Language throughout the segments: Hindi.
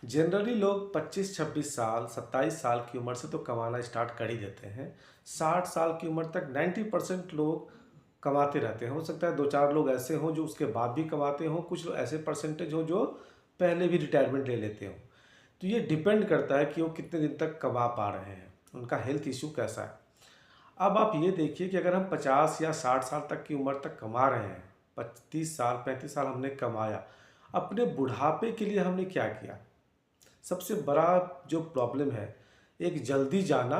जनरली लोग 25-26 साल 27 साल की उम्र से तो कमाना स्टार्ट कर ही देते हैं। 60 साल की उम्र तक 90% लोग कमाते रहते हैं। हो सकता है दो चार लोग ऐसे हों जो उसके बाद भी कमाते हों, कुछ लोग ऐसे परसेंटेज हो जो पहले भी रिटायरमेंट ले लेते हों। तो ये डिपेंड करता है कि वो कितने दिन तक कमा पा रहे हैं, उनका हेल्थ इशू कैसा है। अब आप ये देखिए कि अगर हम 50 या 60 साल तक की उम्र तक कमा रहे हैं, 30 साल 35 साल हमने कमाया, अपने बुढ़ापे के लिए हमने क्या किया? सबसे बड़ा जो प्रॉब्लम है, एक जल्दी जाना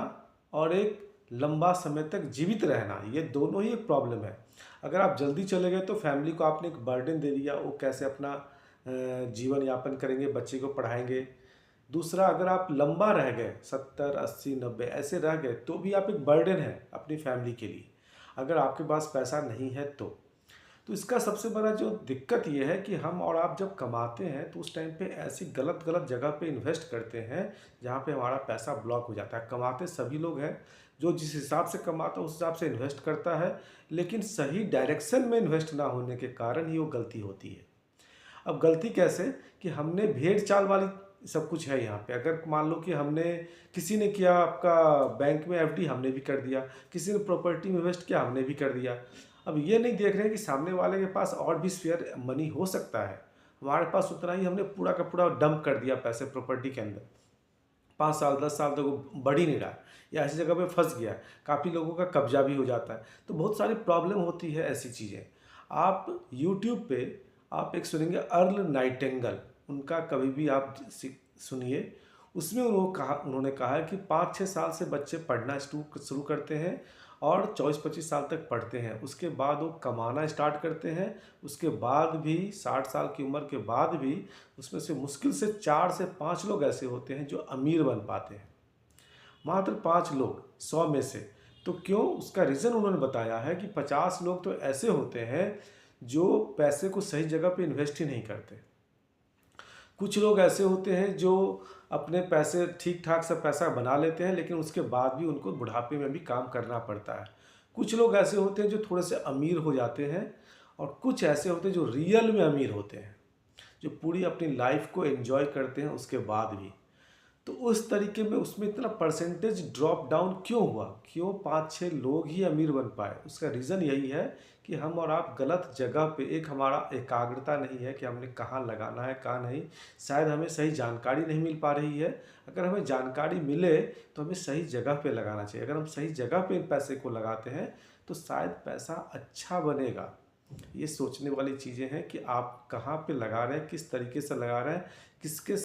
और एक लंबा समय तक जीवित रहना, ये दोनों ही एक प्रॉब्लम है। अगर आप जल्दी चले गए तो फैमिली को आपने एक बर्डन दे दिया, वो कैसे अपना जीवन यापन करेंगे, बच्चे को पढ़ाएंगे। दूसरा, अगर आप लंबा रह गए 70 80 90 ऐसे रह गए तो भी आप एक बर्डन है अपनी फैमिली के लिए, अगर आपके पास पैसा नहीं है तो इसका सबसे बड़ा जो दिक्कत ये है कि हम और आप जब कमाते हैं तो उस टाइम पे ऐसी गलत गलत जगह पे इन्वेस्ट करते हैं जहाँ पे हमारा पैसा ब्लॉक हो जाता है। कमाते सभी लोग हैं, जो जिस हिसाब से कमाता है उस हिसाब से इन्वेस्ट करता है, लेकिन सही डायरेक्शन में इन्वेस्ट ना होने के कारण ही वो गलती होती है। अब गलती कैसे कि हमने भेड़ चाल वाली सब कुछ है यहाँ पे। अगर मान लो कि हमने, किसी ने किया आपका बैंक में एफडी, हमने भी कर दिया, किसी ने प्रॉपर्टी में इन्वेस्ट किया, हमने भी कर दिया। अब ये नहीं देख रहे हैं कि सामने वाले के पास और भी शेयर मनी हो सकता है, हमारे पास उतना ही, हमने पूरा का पूरा डंप कर दिया पैसे प्रॉपर्टी के अंदर। 5 साल 10 साल तक वो बढ़ ही नहीं रहा है या ऐसी जगह पे फंस गया है, काफ़ी लोगों का कब्जा भी हो जाता है। तो बहुत सारी प्रॉब्लम होती है ऐसी चीज़ें। आप यूट्यूब पे आप एक सुनेंगे अर्ल नाइटेंगल, उनका कभी भी आप सुनिए। उसमें उन्होंने कहा है कि 5-6 साल से बच्चे पढ़ना शुरू करते हैं और 24-25 साल तक पढ़ते हैं, उसके बाद वो कमाना स्टार्ट करते हैं। उसके बाद भी 60 साल की उम्र के बाद भी उसमें से मुश्किल से 4 से 5 लोग ऐसे होते हैं जो अमीर बन पाते हैं, मात्र 5 लोग 100 में से। तो क्यों? उसका रीज़न उन्होंने बताया है कि 50 लोग तो ऐसे होते हैं जो पैसे को सही जगह पे इन्वेस्ट ही नहीं करते। कुछ लोग ऐसे होते हैं जो अपने पैसे ठीक ठाक सा पैसा बना लेते हैं, लेकिन उसके बाद भी उनको बुढ़ापे में भी काम करना पड़ता है। कुछ लोग ऐसे होते हैं जो थोड़े से अमीर हो जाते हैं, और कुछ ऐसे होते हैं जो रियल में अमीर होते हैं, जो पूरी अपनी लाइफ को एंजॉय करते हैं उसके बाद भी। तो उस तरीके में उसमें इतना परसेंटेज ड्रॉप डाउन क्यों हुआ? क्यों 5-6 लोग ही अमीर बन पाए? उसका रीज़न यही है कि हम और आप गलत जगह पे, एक हमारा एकाग्रता नहीं है कि हमने कहाँ लगाना है कहाँ नहीं। शायद हमें सही जानकारी नहीं मिल पा रही है। अगर हमें जानकारी मिले तो हमें सही जगह पे लगाना चाहिए। अगर हम सही जगह पे इन पैसे को लगाते हैं तो शायद पैसा अच्छा बनेगा। ये सोचने वाली चीज़ें हैं कि आप कहाँ पे लगा रहे हैं, किस तरीके से लगा रहे हैं, किसके